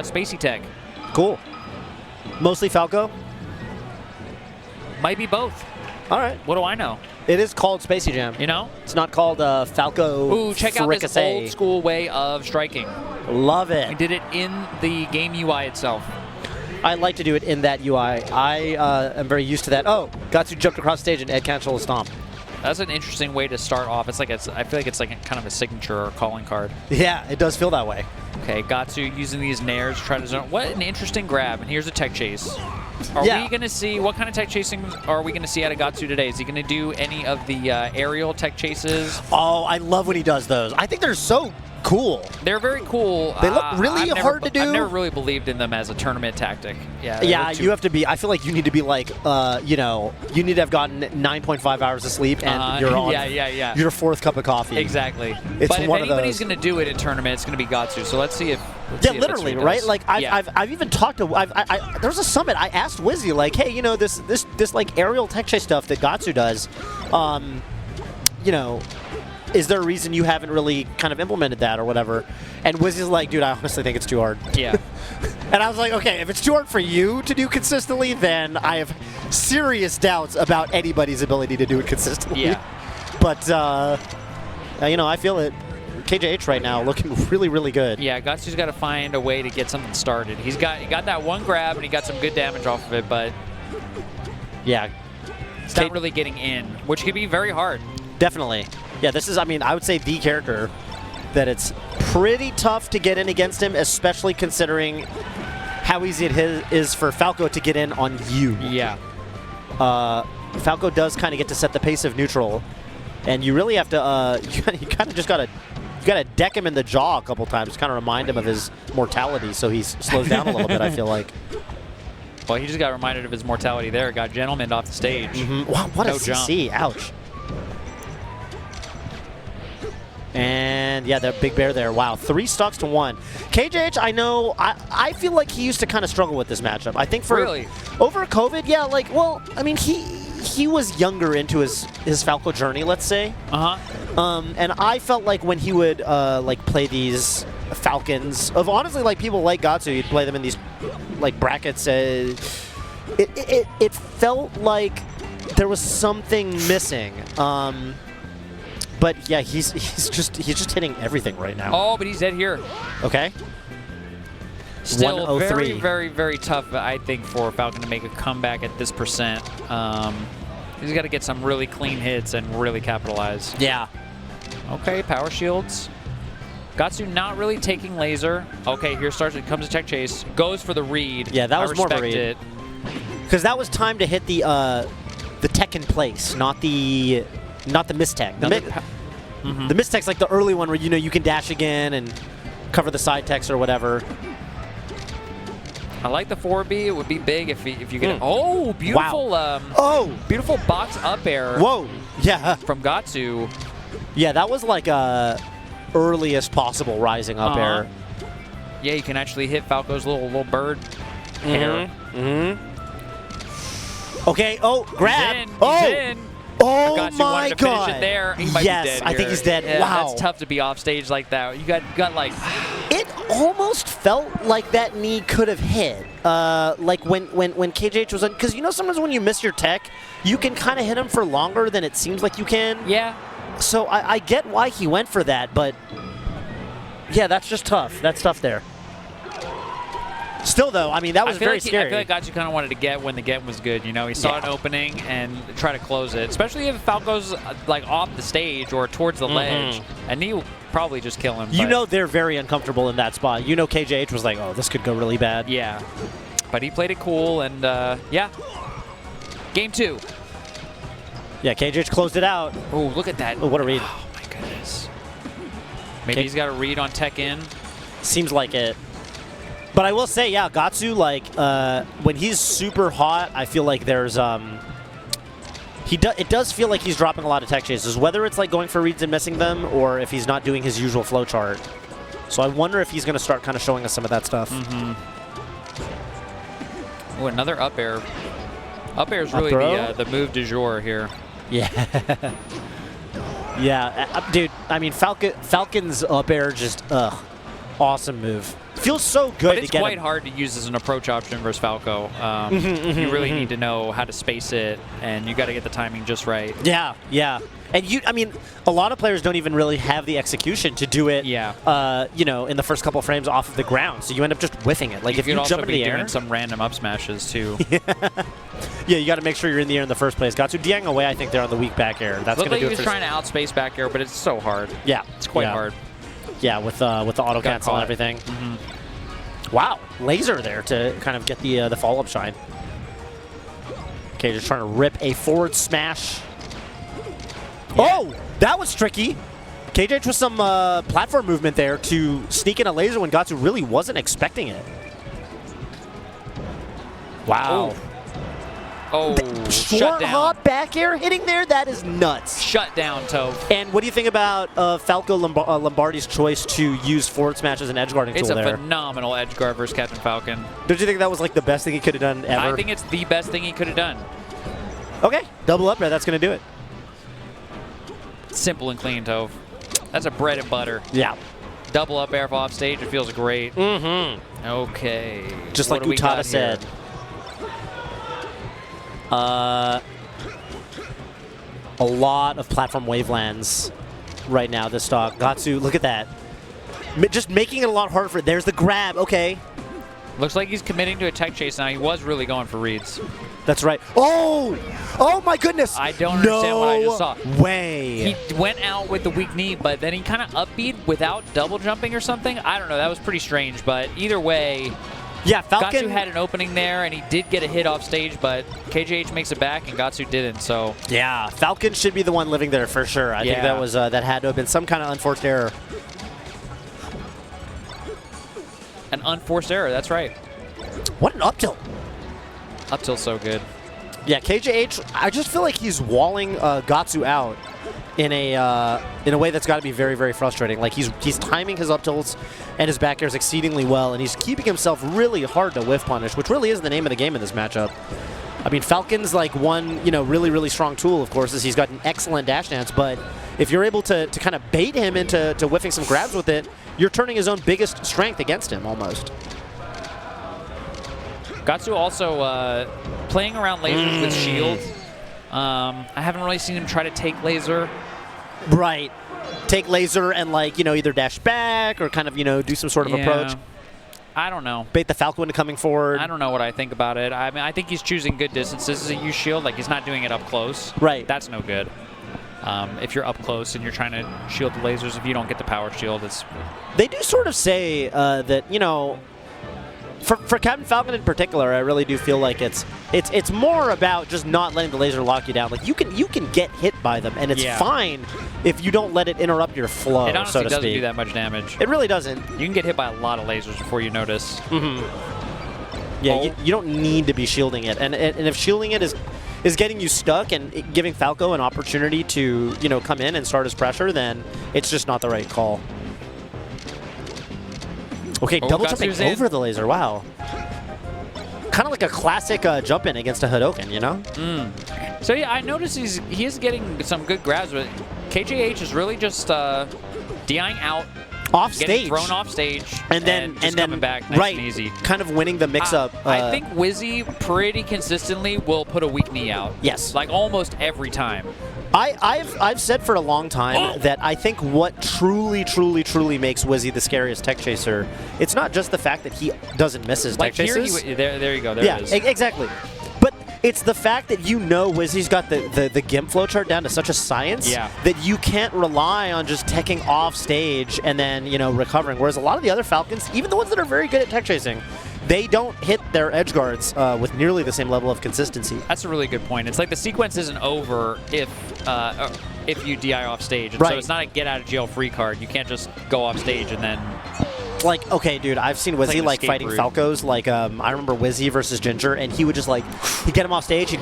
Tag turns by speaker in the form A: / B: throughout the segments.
A: Spacey tech.
B: Cool. Mostly Falco?
A: Might be both.
B: All right.
A: What do I know?
B: It is called Spacey Jam.
A: You know?
B: It's not called Falco.
A: Ooh, check out this
B: Fricassee.
A: old school way of striking.
B: Love
A: We
B: it.
A: did it in the game UI itself.
B: I like to do it in that UI. I am very used to that. Oh, Gahtzu jumped across stage and Ed canceled a stomp.
A: That's an interesting way to start off. It's like I feel like it's like kind of a signature or calling card.
B: Yeah, it does feel that way.
A: Okay, Gahtzu using these nairs to try to zone. What an interesting grab. And here's a tech chase. Are
B: Yeah.
A: we going to see, what kind of tech chasing are we going to see out of Gahtzu today? Is he going to do any of the aerial tech chases?
B: Oh, I love when he does those. I think they're so cool.
A: They're very cool.
B: They look really hard to do.
A: I've never really believed in them as a tournament tactic. Yeah,
B: Yeah, you have to be, I feel like you need to be like, you know, you need to have gotten 9.5 hours of sleep and you're on your fourth cup of coffee.
A: Exactly.
B: It's
A: but if
B: one of
A: anybody's
B: those.
A: going to do it in tournament, it's going to be Gahtzu. So let's see if.
B: Yeah, literally, right? Like
A: Yeah.
B: I've even talked to there was a summit. I asked Wizzy like, hey, you know, this like aerial tech chase stuff that Gahtzu does, you know, is there a reason you haven't really kind of implemented that or whatever? And Wizzy's like, dude, I honestly think it's too hard.
A: Yeah.
B: And I was like, okay, if it's too hard for you to do consistently, then I have serious doubts about anybody's ability to do it consistently.
A: Yeah.
B: But you know, I feel it. KJH right now looking really, really good.
A: Yeah, Gahtzu's got to find a way to get something started. He got that one grab and he got some good damage off of it, but
B: yeah,
A: it's not really getting in, which could be very hard.
B: Definitely. Yeah, this is, I mean, I would say the character that it's pretty tough to get in against him, especially considering how easy it is for Falco to get in on you.
A: Yeah.
B: Falco does kind of get to set the pace of neutral, and you really have to, you kind of just got to, deck him in the jaw a couple times, kind of remind him of his mortality so he slows down a little bit, I feel like.
A: Well, he just got reminded of his mortality there. Got gentleman off the stage.
B: Wow, what
A: No
B: a CC. Ouch. And yeah, that big bear there. Wow, 3 stocks to 1. KJH, I know, I feel like he used to kind of struggle with this matchup. I think for over COVID, yeah, like, well, I mean, he was younger into his Falco journey, let's say. And I felt like when he would like play these Falcons of honestly like people like Gahtzu, he'd play them in these like brackets. It felt like there was something missing. But yeah, he's just hitting everything right now.
A: Oh, but he's dead here.
B: Okay.
A: Still
B: 103.
A: very, very, very tough, I think, for Falcon to make a comeback at this percent. He's got to get some really clean hits and really capitalize.
B: Yeah.
A: Okay, power shields. Gahtzu not really taking laser. Okay, here comes a tech chase. Goes for the read.
B: Yeah, that was more of a read.
A: It.
B: Because that was time to hit the tech in place, not the mistech. The mistech's like the early one where you can dash again and cover the side techs or whatever.
A: I like the 4B. It would be big if you get it. Oh, beautiful!
B: Wow.
A: Beautiful box up air.
B: Whoa! Yeah.
A: From Gahtzu.
B: Yeah, that was like earliest possible rising up air.
A: Yeah, you can actually hit Falco's little bird hair.
B: Okay. Oh, grab!
A: He's in.
B: Oh!
A: He's in.
B: Oh
A: Gahtzu
B: my
A: wanted to finish
B: God!
A: it there. He might be dead
B: I think
A: here.
B: he's dead.
A: Yeah,
B: wow,
A: that's tough to be off stage like that. You got like.
B: It almost felt like that knee could have hit. Like when KJH was on, because sometimes when you miss your tech, you can kind of hit him for longer than it seems like you can.
A: Yeah.
B: So I get why he went for that, but yeah, that's just tough. That's tough there. Still, though, I mean, that was very scary.
A: I feel like Gahtzu kind of wanted to get when the get was good. He saw an opening and try to close it, especially if Falco's like off the stage or towards the ledge, and he will probably just kill him.
B: They're very uncomfortable in that spot. KJH was like, oh, this could go really bad.
A: Yeah, but he played it cool, and yeah. Game 2.
B: Yeah, KJH closed it out.
A: Oh, look at that.
B: Oh, what a read.
A: Oh, my goodness. Maybe he's got a read on tech in.
B: Seems like it. But I will say, yeah, Gahtzu, like, when he's super hot, I feel like there's, it does feel like he's dropping a lot of tech chases, whether it's like going for reads and missing them, or if he's not doing his usual flow chart. So I wonder if he's going to start kind of showing us some of that stuff.
A: Oh, another up air. Up air is really the move du jour here.
B: Yeah. Yeah, dude, I mean, Falcon's up air just, awesome move. feels so good
A: but it's
B: to get
A: quite
B: him.
A: hard to use as an approach option versus Falco. You really need to know how to space it, and you got to get the timing just right.
B: Yeah, yeah. And I mean, a lot of players don't even really have the execution to do it.
A: Yeah.
B: You know, in the first couple frames off of the ground, so you end up just whiffing it. Like if you jump in the air,
A: doing some random up smashes too.
B: Yeah, you got to make sure you're in the air in the first place. Gahtzu DIing away, I think they're on the weak back air. That's going to do it.
A: He was trying to outspace back air, but it's so hard.
B: Yeah,
A: it's quite hard.
B: Yeah, with the auto cancel and everything. Wow, laser there to kind of get the follow up shine. Okay, just trying to rip a forward smash. Yeah. Oh, that was tricky. KJH with some platform movement there to sneak in a laser when Gahtzu really wasn't expecting it. Wow.
A: Oh,
B: short hop back air hitting there? That is nuts.
A: Shut down, Tove.
B: And what do you think about Falco Lombardi's choice to use forward smash as an edge guarding tool there?
A: It's a phenomenal edge guard versus Captain Falcon.
B: Don't you think that was like the best thing he could have done ever?
A: I think it's the best thing he could have done.
B: Okay, double up there. That's going to do it.
A: Simple and clean, Tove. That's a bread and butter.
B: Yeah.
A: Double up air off stage. It feels great. Okay.
B: Just like Utada said. A lot of platform wavelands right now this stock. Gahtzu, look at that. Just making it a lot harder for it. There's the grab. Okay.
A: Looks like he's committing to a tech chase now. He was really going for reads.
B: That's right. Oh! Oh my goodness!
A: I don't understand what I just saw.
B: Way.
A: He went out with the weak knee, but then he kind of upbeat without double jumping or something. I don't know. That was pretty strange, but either way,
B: yeah, Falcon
A: Gahtzu had an opening there, and he did get a hit off stage, but KJH makes it back, and Gahtzu didn't. So
B: yeah, Falcon should be the one living there for sure. I think that was that had to have been some kind of unforced error.
A: An unforced error. That's right.
B: What an up tilt.
A: Up tilt's so good. Yeah,
B: KJH. I just feel like he's walling Gahtzu out in a way that's got to be very, very frustrating. Like he's timing his up tilts and his back airs exceedingly well, and he's keeping himself really hard to whiff punish, which really is the name of the game in this matchup. I mean, Falcon's like one, really, really strong tool, of course, is he's got an excellent dash dance, but if you're able to kind of bait him into whiffing some grabs with it, you're turning his own biggest strength against him almost.
A: Gahtzu also playing around lasers with shield. I haven't really seen him try to take laser.
B: Right. Take laser and either dash back or kind of, do some sort of approach.
A: I don't know.
B: Bait the Falco into coming forward.
A: I don't know what I think about it. I mean, I think he's choosing good distances to use shield. Like, he's not doing it up close.
B: Right.
A: That's no good. If you're up close and you're trying to shield the lasers, if you don't get the power shield, it's...
B: They do sort of say that, for Captain Falcon in particular, I really do feel like it's more about just not letting the laser lock you down. Like you can get hit by them, and it's fine if you don't let it interrupt your flow.
A: It honestly
B: so to
A: doesn't
B: speak.
A: do that much damage.
B: It really doesn't.
A: You can get hit by a lot of lasers before you notice.
B: Yeah, you don't need to be shielding it, and if shielding it is getting you stuck and giving Falco an opportunity to come in and start his pressure, then it's just not the right call. Okay, double jumping over the laser. Wow. Kind of like a classic jump in against a Hadoken,
A: So yeah, I noticed he is getting some good grabs, but KJH is really just DIing out,
B: off stage,
A: getting thrown off stage,
B: and then
A: coming back nice and easy.
B: Kind of winning the mix-up.
A: I think Wizzy pretty consistently will put a weak knee out.
B: Yes,
A: like almost every time.
B: I've said for a long time that I think what truly makes Wizzy the scariest tech chaser, it's not just the fact that he doesn't miss his tech chases.
A: There you go. There it is.
B: Exactly. But it's the fact that Wizzy's got the GIMP flowchart down to such a science that you can't rely on just teching off stage and then recovering. Whereas a lot of the other Falcons, even the ones that are very good at tech chasing, they don't hit their edge guards with nearly the same level of consistency.
A: That's a really good point. It's like the sequence isn't over if you DI off stage. And so it's not a get out of jail free card. You can't just go off stage and then...
B: Like, okay, dude, I've seen Wizzy fighting Falcos. Like, I remember Wizzy versus Ginger, and he would just he'd get him off stage, he'd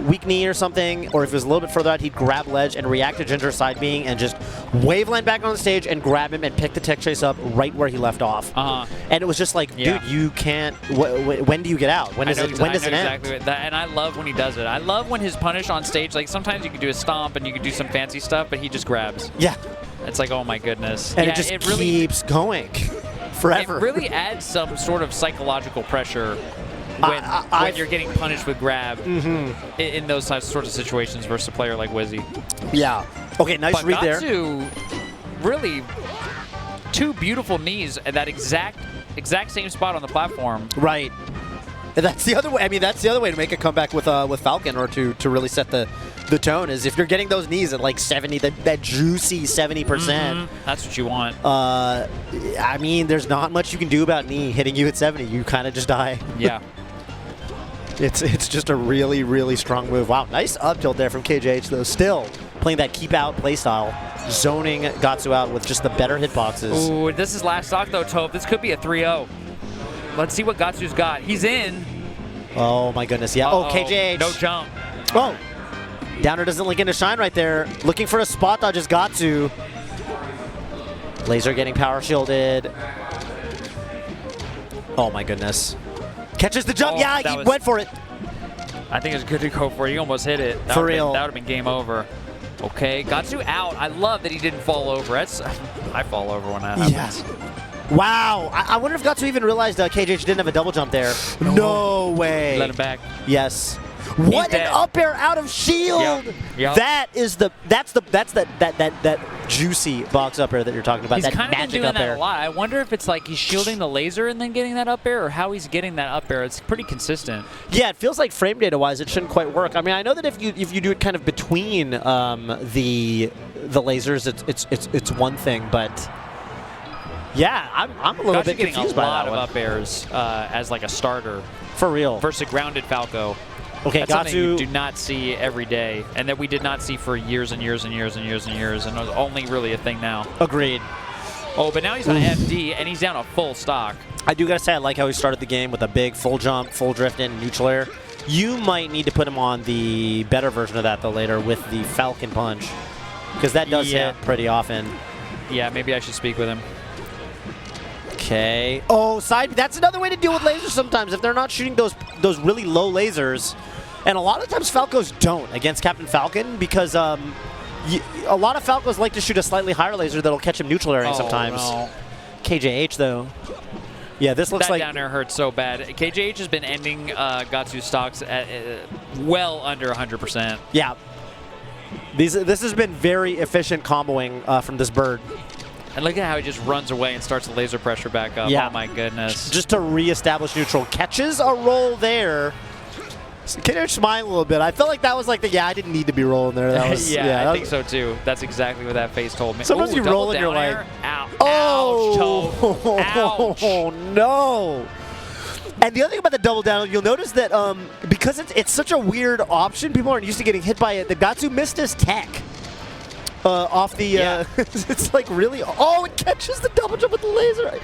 B: weak knee or something, or if it was a little bit further out, he'd grab ledge and react to Ginger's side being and just waveland back on the stage and grab him and pick the tech chase up right where he left off. And it was just like, dude, you can't. When do you get out? When does it end?
A: And I love when he does it. I love when his punish on stage. Like sometimes you can do a stomp and you can do some fancy stuff, but he just grabs.
B: Yeah.
A: It's like, oh my goodness.
B: And it just keeps going. forever.
A: It really adds some sort of psychological pressure when you're getting punished with grab in those sorts of situations versus a player like Wizzy.
B: Yeah. Okay, nice read there.
A: Gahtzu, really 2 beautiful knees at that exact same spot on the platform.
B: Right. And that's the other way. I mean, that's the other way to make a comeback with Falcon, or to really set the tone, is if you're getting those knees at like 70, that juicy 70%.
A: That's what you want.
B: I mean, there's not much you can do about knee hitting you at 70. You kind of just die.
A: Yeah.
B: It's just a really, really strong move. Wow, nice up tilt there from KJH, though. Still playing that keep out play style, zoning Gahtzu out with just the better hitboxes.
A: Ooh, this is last stock though, Toph. This could be a 3-0. Let's see what Gahtzu's got. He's in.
B: Oh my goodness, yeah. Oh, KJH.
A: No jump.
B: Oh, downer doesn't link into shine right there. Looking for a spot dodge is Gahtzu. Laser getting power shielded. Oh my goodness. Catches the jump. Yeah, he went for it.
A: I think it's good to go for it. He almost hit it.
B: For real.
A: That would have been game over. Okay, Gahtzu out. I love that he didn't fall over. I fall over when that happens.
B: Yes. Wow. I wonder if Gahtzu even realized KJH didn't have a double jump there. No way.
A: Let him back.
B: Yes. What an up air out of shield!
A: Yep.
B: That's that juicy box up air that you're talking about.
A: He's
B: that
A: kind of been
B: magic
A: doing
B: up air.
A: that a lot. I wonder if it's like he's shielding the laser and then getting that up air, or how he's getting that up air. It's pretty consistent.
B: Yeah, it feels like frame data wise, it shouldn't quite work. I mean, I know that if you do it kind of between the lasers, it's one thing, but yeah, I'm a little bit confused by that one.
A: Getting a lot of up airs as like a starter.
B: For real.
A: Versus a grounded Falco.
B: Okay,
A: that's something you do not see every day, and that we did not see for years and years and years and years and years, and it was only really a thing now.
B: Agreed.
A: Oh, but now he's on FD, and he's down a full stock.
B: I do gotta say, I like how he started the game with a big full jump, full drift in, neutral air. You might need to put him on the better version of that, though, later with the Falcon punch, because that does hit pretty often.
A: Yeah, maybe I should speak with him.
B: Okay. Oh, side. That's another way to deal with lasers sometimes. If they're not shooting those really low lasers, and a lot of times Falcos don't against Captain Falcon, because a lot of Falcos like to shoot a slightly higher laser that'll catch him neutral airing sometimes.
A: No.
B: KJH though. Yeah, this looks like
A: that down air hurts so bad. KJH has been ending Gahtzu stocks at well under 100%.
B: Yeah. This has been very efficient comboing from this bird.
A: And look at how he just runs away and starts the laser pressure back up.
B: Yeah.
A: Oh my goodness.
B: Just to reestablish neutral. Catches a roll there. KJH smile a little bit. I felt like that was like I didn't need to be rolling there. That was,
A: I think so too. That's exactly what that face told me.
B: Sometimes you roll and you're like,
A: ow,
B: oh,
A: ouch,
B: oh no. And the other thing about the double down, you'll notice that because it's such a weird option, people aren't used to getting hit by it. The Gahtzu missed his tech off the. It's like really. Oh, it catches the double jump with the laser.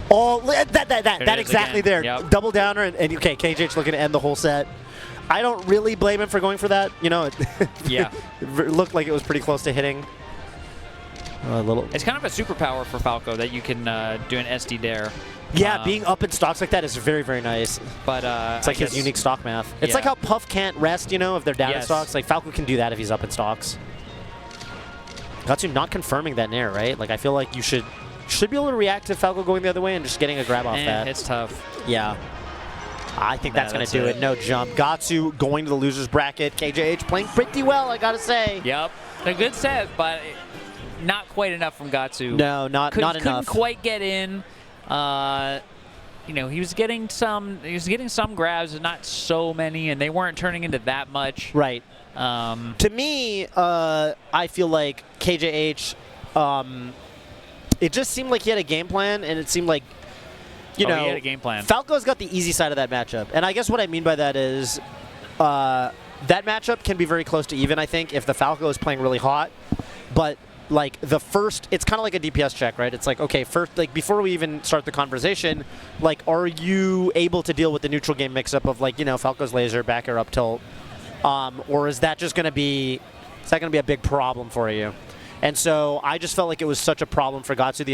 B: Oh, that exactly
A: again.
B: there.
A: Yep.
B: Double downer and okay, KJH looking to end the whole set. I don't really blame him for going for that. You know, it looked like it was pretty close to hitting. A little.
A: It's kind of a superpower for Falco that you can do an SD dare.
B: Yeah, being up in stocks like that is very, very nice.
A: But
B: it's like his unique stock math. It's like how Puff can't rest, you know, if they're down in stocks. Like Falco can do that if he's up in stocks. Gahtzu not confirming that nair, right? Like I feel like you should be able to react to Falco going the other way and just getting a grab off that.
A: It's tough.
B: Yeah. I think that's going to do it. No jump. Gahtzu going to the loser's bracket. KJH playing pretty well, I got to say.
A: Yep. A good set, but not quite enough from Gahtzu.
B: No, not enough.
A: Couldn't quite get in. You know, he was getting some grabs, and not so many, and they weren't turning into that much.
B: Right. To me, I feel like KJH, it just seemed like he had a game plan, and it seemed like, you know,
A: he had a game plan.
B: Falco's got the easy side of that matchup. And I guess what I mean by that is that matchup can be very close to even, I think, if the Falco is playing really hot. But like the first, it's kind of like a DPS check, right? It's like, okay, first, like before we even start the conversation, like, are you able to deal with the neutral game mix-up of like, you know, Falco's laser, back air, up tilt, or is that just going to be, a big problem for you? And so I just felt like it was such a problem for Gahtzu the entire